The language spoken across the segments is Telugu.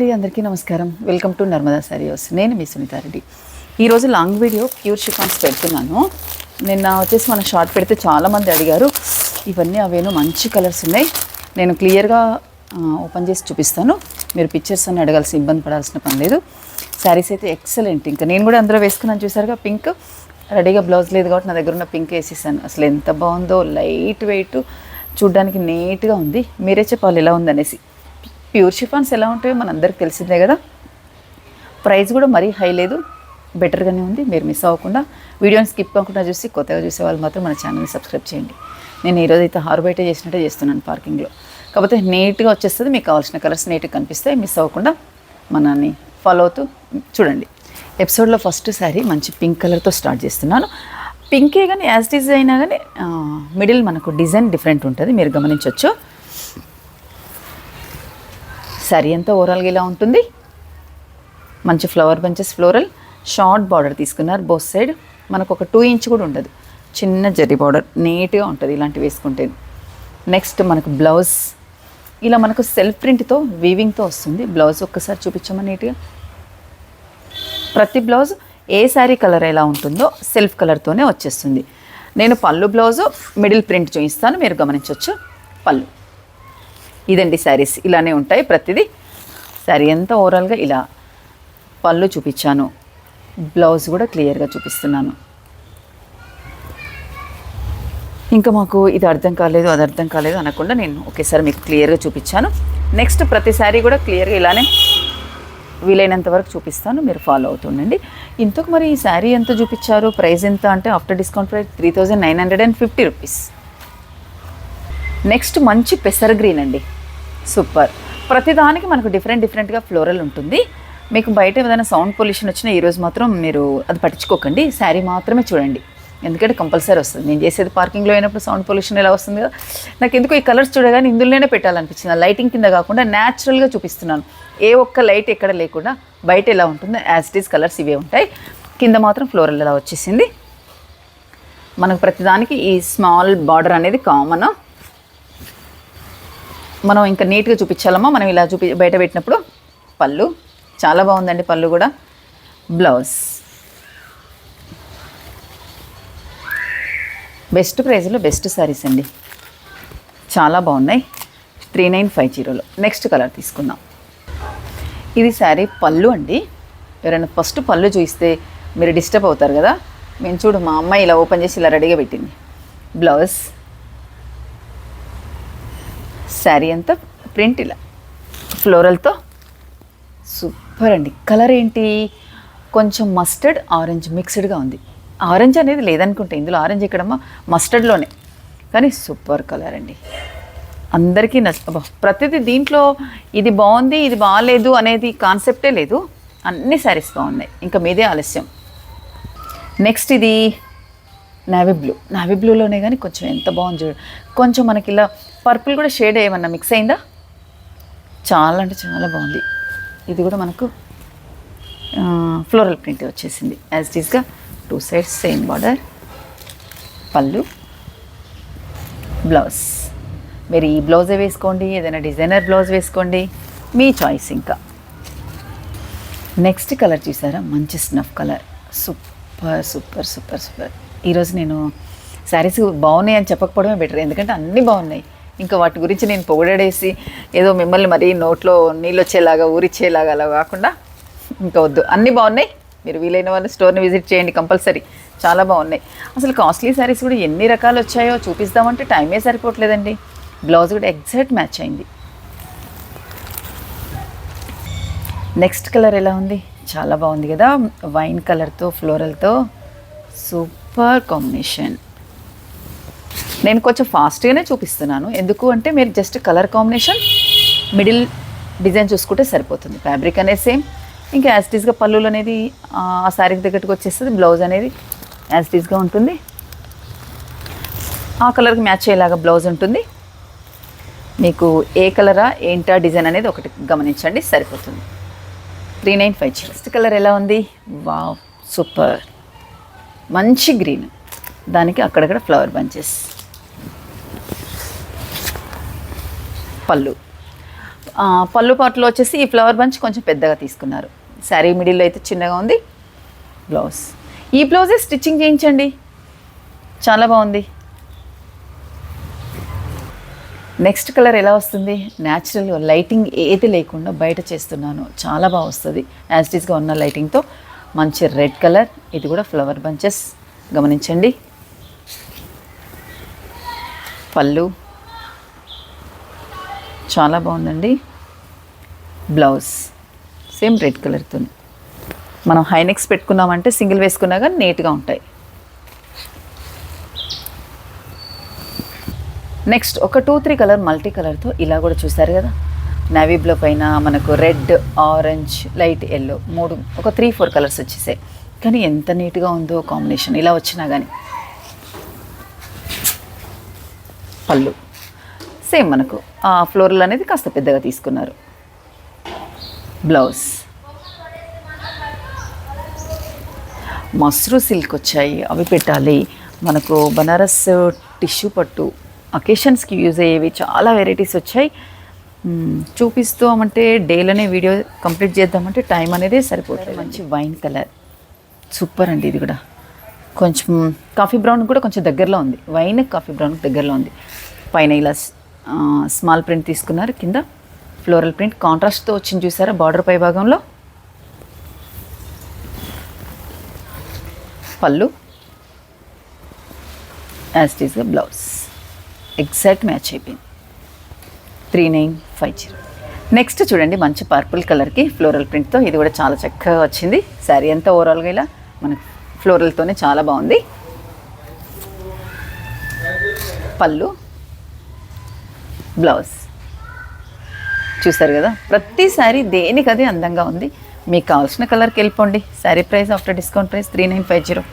అండి, అందరికీ నమస్కారం. Welcome to Narmada sari house. నేను మీ సునీతారెడ్డి. ఈరోజు లాంగ్ వీడియో ప్యూర్ షిఫాన్స్ పెడుతున్నాను. నిన్న వచ్చేసి మన షార్ట్ పెడితే చాలామంది అడిగారు. ఇవన్నీ అవేనో మంచి కలర్స్ ఉన్నాయి. నేను క్లియర్గా ఓపెన్ చేసి చూపిస్తాను. మీరు పిక్చర్స్ అన్నీ అడగాల్సిన ఇబ్బంది పడాల్సిన పని లేదు. శారీస్ అయితే ఎక్సలెంట్. ఇంకా నేను కూడా అందరూ వేసుకున్నాను, చూసారుగా. పింక్ రెడీగా బ్లౌజ్ లేదు కాబట్టి నా దగ్గర ఉన్న పింక్ వేసేసాను. అసలు ఎంత బాగుందో, లైట్ వెయిట్, చూడ్డానికి నీట్గా ఉంది. మీరే చెప్పాలి ఎలా ఉందనేసి. ప్యూర్ షిఫాన్స్ ఎలా ఉంటాయో మనందరికి తెలిసిందే కదా. ప్రైస్ కూడా మరీ హై లేదు, బెటర్గానే ఉంది. మీరు మిస్ అవ్వకుండా వీడియోని స్కిప్ కాకుండా చూసి కొత్తగా చూసే వాళ్ళు మాత్రం మన ఛానల్ని సబ్స్క్రైబ్ చేయండి. నేను ఈరోజు అయితే హార్ బయట చేసినట్టే చేస్తున్నాను పార్కింగ్లో. కాకపోతే నీట్గా వచ్చేస్తుంది. మీకు కావాల్సిన కలర్స్ నీట్గా కనిపిస్తాయి. మిస్ అవ్వకుండా మనల్ని ఫాలో అవుతూ చూడండి. ఎపిసోడ్లో ఫస్ట్ శారీ మంచి పింక్ కలర్తో స్టార్ట్ చేస్తున్నాను. పింకే కానీ యాజ్ ఇట్ ఈజ్ అయినా కానీ మిడిల్ మనకు డిజైన్ డిఫరెంట్ ఉంటుంది, మీరు గమనించవచ్చు. శారీ అంతా ఓవరాల్గా ఇలా ఉంటుంది. మంచి flower bunches, floral short border తీసుకున్నారు బోత్ సైడ్. మనకు ఒక 2 ఇంచ్ కూడా ఉండదు, చిన్న జరీ బార్డర్ నీట్గా ఉంటుంది ఇలాంటివి వేసుకుంటే. నెక్స్ట్ మనకు బ్లౌజ్ ఇలా మనకు సెల్ఫ్ ప్రింట్తో వీవింగ్తో వస్తుంది. బ్లౌజ్ ఒక్కసారి చూపించమా నీట్గా. ప్రతి బ్లౌజ్ ఏ శారీ కలర్ ఎలా ఉంటుందో సెల్ఫ్ కలర్తోనే వచ్చేస్తుంది. నేను పళ్ళు బ్లౌజు మిడిల్ ప్రింట్ చూపిస్తాను, మీరు గమనించవచ్చు. పళ్ళు ఇదండి. శారీస్ ఇలానే ఉంటాయి ప్రతిదీ. శారీ అంతా ఓవరాల్గా ఇలా పళ్ళు చూపించాను, బ్లౌజ్ కూడా క్లియర్గా చూపిస్తున్నాను. ఇంకా మాకు ఇది అర్థం కాలేదు, అది అర్థం కాలేదు అనకుండా నేను ఒకేసారి మీకు క్లియర్గా చూపించాను. నెక్స్ట్ ప్రతి శారీ కూడా క్లియర్గా ఇలానే వీలైనంత వరకు చూపిస్తాను, మీరు ఫాలో అవుతుండండి. ఇంతకు మరి ఈ శారీ ఎంత చూపించారు, ప్రైస్ ఎంత అంటే after discount price 3950 rupees. Next మంచి పెసర్ గ్రీన్ అండి, సూపర్. ప్రతిదానికి మనకు డిఫరెంట్గా ఫ్లోరల్ ఉంటుంది. మీకు బయట ఏదైనా సౌండ్ పొల్యూషన్ వచ్చినా ఈరోజు మాత్రం మీరు అది పట్టించుకోకండి, శారీ మాత్రమే చూడండి. ఎందుకంటే కంపల్సరీ వస్తుంది. నేను చేసేది పార్కింగ్లో అయినప్పుడు సౌండ్ పొల్యూషన్ ఎలా వస్తుంది కదా. నాకు ఎందుకు ఈ కలర్స్ చూడగానే ఇందులోనే పెట్టాలనిపించింది. లైటింగ్ కింద కాకుండా న్యాచురల్గా చూపిస్తున్నాను. ఏ ఒక్క లైట్ ఎక్కడ లేకుండా బయట ఎలా ఉంటుందో యాజ్ ఇట్ ఈస్ కలర్స్ ఇవే ఉంటాయి. కింద మాత్రం ఫ్లోరల్ ఎలా వచ్చేసింది. మనకు ప్రతిదానికి ఈ స్మాల్ బార్డర్ అనేది కామన్. మనం ఇంకా నీట్గా చూపించాలమ్మా. మనం ఇలా బయట పెట్టినప్పుడు పళ్ళు చాలా బాగుందండి. పళ్ళు కూడా బ్లౌజ్ బెస్ట్ ప్రైస్లో బెస్ట్ శారీస్ అండి, చాలా బాగున్నాయి. 3950లో నెక్స్ట్ కలర్ తీసుకుందాం. ఇది శారీ పళ్ళు అండి. ఎవరైనా ఫస్ట్ పళ్ళు చూస్తే మీరు డిస్టర్బ్ అవుతారు కదా. మేము చూడు, మా అమ్మాయి ఇలా ఓపెన్ చేసి ఇలా రెడీగా పెట్టింది. బ్లౌజ్ శారీ అంతా ప్రింట్ ఇలా ఫ్లోరల్తో సూపర్ అండి. కలర్ ఏంటి, కొంచెం మస్టర్డ్ ఆరెంజ్ మిక్స్డ్గా ఉంది. ఆరెంజ్ అనేది లేదనుకుంటే ఇందులో, ఆరెంజ్ ఇక్కడమ్మా మస్టర్డ్లోనే, కానీ సూపర్ కలర్ అండి. అందరికీ ప్రతిదీ దీంట్లో ఇది బాగుంది ఇది బాగాలేదు అనేది కాన్సెప్టే లేదు. అన్ని శారీస్ బాగున్నాయి, ఇంకా మీదే ఆలస్యం. నెక్స్ట్ ఇది నావీ బ్లూలోనే కానీ కొంచెం ఎంత బాగుంది చూడు. కొంచెం మనకి ఇలా పర్పుల్ కూడా షేడ్ ఏమన్నా మిక్స్ అయిందా, చాలా అంటే చాలా బాగుంది. ఇది కూడా మనకు ఫ్లోరల్ ప్రింట్ వచ్చేసింది యాజ్ ఇట్ ఈస్గా. 2 sides same border, pallu, blouse. మీరు ఈ బ్లౌజే వేసుకోండి, ఏదైనా డిజైనర్ బ్లౌజ్ వేసుకోండి, మీ చాయిస్. ఇంకా నెక్స్ట్ కలర్ చూసారా, మంచి snuff colour. Super super super super. ఈరోజు నేను శారీస్ బాగున్నాయి అని చెప్పకపోవడమే బెటర్, ఎందుకంటే అన్నీ బాగున్నాయి. ఇంకా వాటి గురించి నేను పొగడేసి ఏదో మిమ్మల్ని మరీ నోట్లో నీళ్ళు వచ్చేలాగా ఊరిచ్చేలాగా అలా కాకుండా ఇంకా వద్దు. అన్నీ బాగున్నాయి. మీరు వీలైన వాళ్ళు స్టోర్ని విజిట్ చేయండి కంపల్సరీ, చాలా బాగున్నాయి. అసలు కాస్ట్లీ శారీస్ కూడా ఎన్ని రకాలు వచ్చాయో చూపిస్తామంటే టైమే సరిపోవట్లేదండి. బ్లౌజ్ కూడా ఎగ్జాక్ట్ మ్యాచ్ అయింది. నెక్స్ట్ కలర్ ఎలా ఉంది, చాలా బాగుంది కదా. వైన్ కలర్తో ఫ్లోరల్తో సూపర్ కాంబినేషన్. నేను కొంచెం ఫాస్ట్గానే చూపిస్తున్నాను, ఎందుకు అంటే మీరు just colour combination middle design చూసుకుంటే సరిపోతుంది. ఫ్యాబ్రిక్ అనేది సేమ్, ఇంకా యాజ్ ఇట్ ఈస్గా పళ్ళులు అనేది ఆ శారీకి తగ్గట్టుగా వచ్చేస్తుంది. బ్లౌజ్ అనేది యాజ్ ఇట్ ఈస్గా ఉంటుంది, ఆ కలర్కి మ్యాచ్ అయ్యేలాగా బ్లౌజ్ ఉంటుంది. మీకు ఏ కలరా ఏంటా డిజైన్ అనేది ఒకటి గమనించండి, సరిపోతుంది. 3950. నెక్స్ట్ కలర్ ఎలా ఉంది, వావ్ సూపర్. మంచి గ్రీన్, దానికి అక్కడక్కడ ఫ్లవర్ బంచెస్. పళ్ళు పళ్ళు పాటలో వచ్చేసి ఈ ఫ్లవర్ బంచ్ కొంచెం పెద్దగా తీసుకున్నారు. శారీ మిడిల్లో అయితే చిన్నగా ఉంది. బ్లౌజ్, ఈ బ్లౌజే స్టిచ్చింగ్ చేయించండి, చాలా బాగుంది. నెక్స్ట్ కలర్ ఎలా వస్తుంది, న్యాచురల్గా లైటింగ్ ఏది లేకుండా బయట చేస్తున్నాను, చాలా బాగా వస్తుంది యాజ్ ఇట్ ఈస్గా ఉన్న లైటింగ్తో. మంచి రెడ్ కలర్, ఇది కూడా ఫ్లవర్ బంచెస్ గమనించండి. పళ్ళు చాలా బాగుందండి. బ్లౌజ్ సేమ్ రెడ్ కలర్తో. మనం హైనెక్స్ పెట్టుకున్నామంటే సింగిల్ వేసుకున్నా కానీ నీట్గా ఉంటాయి. నెక్స్ట్ ఒక 2-3 కలర్ మల్టీ కలర్తో ఇలా కూడా చూసారు కదా. నేవీ బ్లూ పైన మనకు రెడ్, ఆరెంజ్, లైట్ ఎల్లో, ఒక 3-4 కలర్స్ వచ్చేసాయి. కానీ ఎంత నీట్గా ఉందో కాంబినేషన్ ఇలా వచ్చినా కానీ. పళ్ళు సేమ్ మనకు ఫ్లోరల్ అనేది కాస్త పెద్దగా తీసుకున్నారు. బ్లౌజ్ మస్రూ సిల్క్ వచ్చాయి, అవి పెట్టాలి. మనకు బనారస్ టిష్యూ పట్టు అకేషన్స్కి యూజ్ అయ్యేవి చాలా వెరైటీస్ వచ్చాయి. చూపిస్తామంటే డేలోనే వీడియో కంప్లీట్ చేద్దామంటే టైం అనేది సరిపోతుంది. మంచి వైన్ కలర్ సూపర్ అండి. ఇది కూడా కొంచెం కాఫీ బ్రౌన్ కూడా కొంచెం దగ్గరలో ఉంది, వైన్ కాఫీ బ్రౌన్కి దగ్గరలో ఉంది. పైన ఇలా స్మాల్ ప్రింట్ తీసుకున్నారు, కింద ఫ్లోరల్ ప్రింట్ కాంట్రాస్ట్తో వచ్చింది చూసారా బార్డర్ పై భాగంలో. పళ్ళు యాజ్ ఇట్ ఈస్గా బ్లౌజ్ ఎగ్జాక్ట్ మ్యాచ్ అయిపోయింది. 3950. నెక్స్ట్ చూడండి మంచి పర్పుల్ కలర్కి ఫ్లోరల్ ప్రింట్తో, ఇది కూడా చాలా చక్కగా వచ్చింది. శారీ అంతా ఓవరాల్గా ఇలా మనకు ఫ్లోరల్తోనే చాలా బాగుంది. పళ్ళు, బ్లౌజ్ చూసారు కదా. ప్రతి శారీ దేనికదే అందంగా ఉంది. మీకు కావాల్సిన కలర్కి వెళ్ళిపోండి. Sari price after discount price 3950.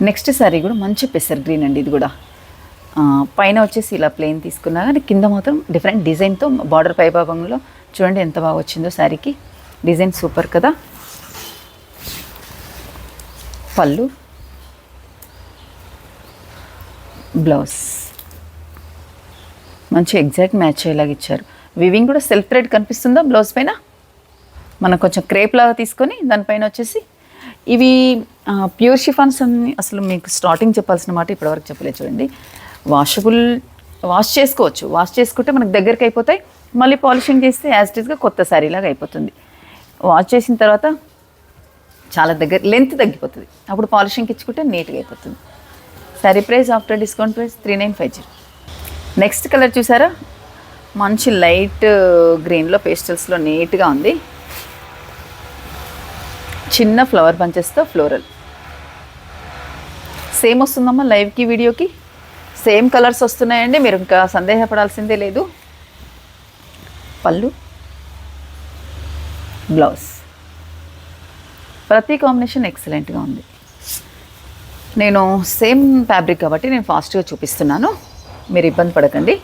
Next sari కూడా మంచి పెసర్ గ్రీన్ అండి. ఇది కూడా పైన వచ్చేసి ఇలా ప్లెయిన్ తీసుకున్నా కానీ కింద మాత్రం డిఫరెంట్ డిజైన్తో బార్డర్ పై భాగంలో చూడండి ఎంత బాగా వచ్చిందో శారీకి. డిజైన్ సూపర్ కదా. పళ్ళు, బ్లౌజ్ మంచి ఎగ్జాక్ట్ మ్యాచ్ అయ్యేలాగా ఇచ్చారు. వివింగ్ కూడా సెల్ఫ్ థ్రెడ్ కనిపిస్తుందా బ్లౌజ్ పైన. మనం కొంచెం క్రేప్ లాగా తీసుకొని దానిపైన వచ్చేసి ఇవి ప్యూర్ షిఫాన్స్ అని అసలు మీకు స్టార్టింగ్ చెప్పాల్సిన మాట ఇప్పటివరకు చెప్పలేదు. చూడండి వాషబుల్, వాష్ చేసుకోవచ్చు. వాష్ చేసుకుంటే మనకు దగ్గరికి అయిపోతాయి. మళ్ళీ పాలిషింగ్ చేస్తే యాజ్ ఇట్ ఈస్గా కొత్త శారీ లాగా అయిపోతుంది. వాష్ చేసిన తర్వాత చాలా దగ్గర లెంత్ తగ్గిపోతుంది, అప్పుడు పాలిషింగ్కి ఇచ్చుకుంటే నీట్గా అయిపోతుంది. Sari price after discount price 3950. Next colour చూసారా, మంచి లైట్ గ్రీన్లో పేస్టల్స్లో నీట్గా ఉంది. చిన్న ఫ్లవర్ బంచెస్తో ఫ్లోరల్ సేమ్ వస్తుందమ్మా. లైవ్కి వీడియోకి సేమ్ కలర్స్ వస్తున్నాయండి, మీరు ఇంకా సందేహపడాల్సిందే లేదు. పళ్ళు, బ్లౌజ్ ప్రతి కాంబినేషన్ ఎక్సలెంట్గా ఉంది. నేను సేమ్ ఫ్యాబ్రిక్ కాబట్టి నేను ఫాస్ట్గా చూపిస్తున్నాను, మీరు ఇబ్బంది పడకండి.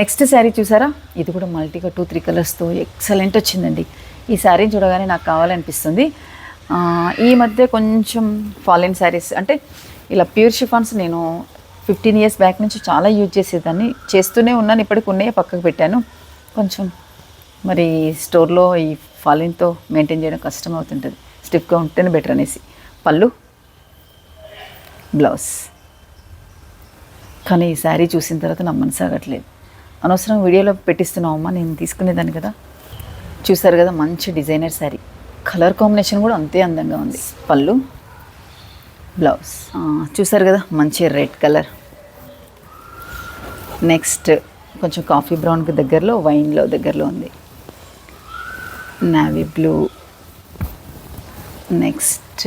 నెక్స్ట్ శారీ చూసారా, ఇది కూడా మల్టీగా 2-3 కలర్స్తో ఎక్సలెంట్ వచ్చిందండి. ఈ శారీని చూడగానే నాకు కావాలనిపిస్తుంది. ఈ మధ్య కొంచెం ఫాలిన్ శారీస్ అంటే ఇలా ప్యూర్ షిఫాన్స్ నేను 15 ఇయర్స్ బ్యాక్ నుంచి చాలా యూజ్ చేసేదాన్ని, చేస్తూనే ఉన్నాను. ఇప్పటికి ఉన్నాయే పక్కకు పెట్టాను. కొంచెం మరి స్టోర్లో ఈ ఫాలిన్తో మెయింటైన్ చేయడం కష్టం అవుతుంటుంది, స్టిఫ్గా ఉంటేనే బెటర్ అనేసి. పళ్ళు, బ్లౌజ్. కానీ ఈ శారీ చూసిన తర్వాత నా మనసు ఆగట్లేదు. అనవసరం వీడియోలో పెట్టిస్తున్నావమ్మా, నేను తీసుకునేదాన్ని కదా. చూసారు కదా మంచి డిజైనర్ శారీ, కలర్ కాంబినేషన్ కూడా అంతే అందంగా ఉంది. పళ్ళు, బ్లౌజ్ చూసారు కదా మంచి రెడ్ కలర్. నెక్స్ట్ కొంచెం కాఫీ బ్రౌన్కి దగ్గరలో, వైన్లో దగ్గరలో ఉంది. Navy blue. నెక్స్ట్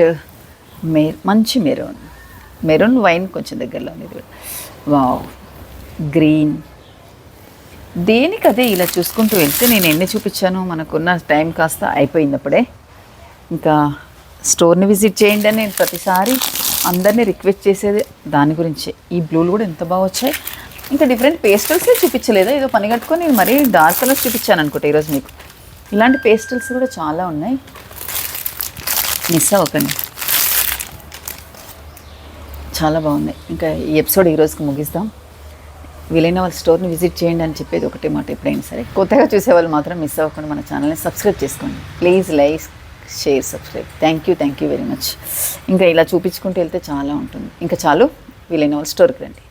మంచి మెరూన్ వైన్ కొంచెం దగ్గరలో ఉంది. Wow, green. దేనికదే ఇలా చూసుకుంటూ వెళ్తే నేను ఎన్ని చూపించాను, మనకున్న టైం కాస్త అయిపోయినప్పుడే. ఇంకా స్టోర్ని విజిట్ చేయండి అని నేను ప్రతిసారి అందరినీ రిక్వెస్ట్ చేసేది దాని గురించే. ఈ బ్లూలు కూడా ఎంత బాగా వచ్చాయి. ఇంకా డిఫరెంట్ పేస్టల్సే చూపించలేదా, ఏదో పని కట్టుకొని నేను మరీ డార్క్ కలర్స్ చూపించాను అనుకుంటా ఈరోజు మీకు. ఇలాంటి పేస్టల్స్ కూడా చాలా ఉన్నాయి, మిస్ అవ్వకండి, చాలా బాగున్నాయి. ఇంకా ఈ ఎపిసోడ్ ఈరోజుకి ముగిస్తాం. వీలైన వాళ్ళ స్టోర్ని విజిట్ చేయండి అని చెప్పేది ఒకటే మాట ఎప్పుడైనా సరే. కొత్తగా చూసేవాళ్ళు మాత్రం మిస్ అవ్వకుండా మన ఛానల్ని సబ్స్క్రైబ్ చేసుకోండి. Please like, share, subscribe. Thank you very much. ఇంకా ఇలా చూపించుకుంటూ వెళ్తే చాలా ఉంటుంది. ఇంకా చాలు, వీలైన వాళ్ళ స్టోర్కి రండి.